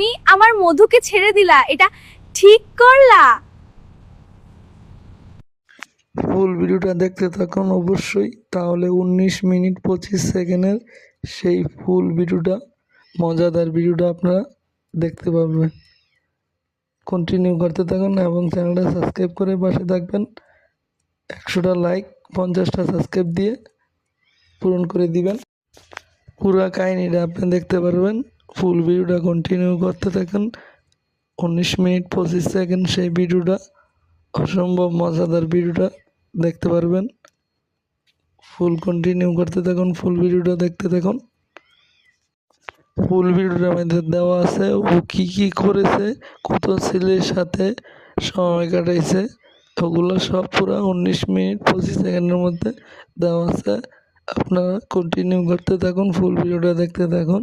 তুমি আমার মধুকে ছেড়ে দিলা, এটা ঠিক করলা? ফুল ভিডিওটা দেখতে থাকুন অবশ্যই, তাহলে 19 মিনিট 25 সেকেন্ডের সেই ফুল ভিডিওটা, মজাদার ভিডিওটা আপনারা দেখতে পাবেন। কন্টিনিউ করতে থাকুন এবং চ্যানেলটা সাবস্ক্রাইব করে পাশে থাকবেন। 100টা লাইক 50টা সাবস্ক্রাইব দিয়ে পূরণ করে দিবেন। পুরো কাহিনিটা আপনি দেখতে পারবেন। ফুল ভিডিওটা কন্টিনিউ করতে থাকুন। 19 মিনিট 25 সেকেন্ড সেই ভিডিওটা, অসম্ভব মজাদার ভিডিওটা দেখতে পারবেন। ফুল কন্টিনিউ করতে থাকুন, ফুল ভিডিওটা দেখতে থাকুন। ফুল ভিডিওটা আমাদের দেওয়া আছে, ও কী কী করেছে, কত ছেলের সাথে সময় কাটাইছে, ওগুলো সব পুরো 19 মিনিট 25 সেকেন্ডের মধ্যে দেওয়া আছে। আপনারা কন্টিনিউ করতে থাকুন, ফুল ভিডিওটা দেখতে থাকুন।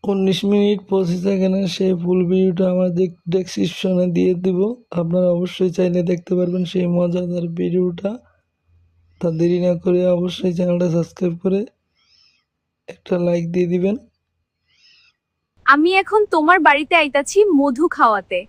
উনিশ মিনিট 25 সেকেন্ডের সেই ফুল ভিডিওটা আমাদের ডেসক্রিপশনে দিয়ে দিব, আপনারা অবশ্যই চাইলে দেখতে পারবেন সেই মজাদার ভিডিওটা। তা দেরি না করে অবশ্যই চ্যানেলটা সাবস্ক্রাইব করে একটা লাইক দিয়ে দিবেন। আমি এখন তোমার বাড়িতে আইতাছি মধু খাওয়াতে।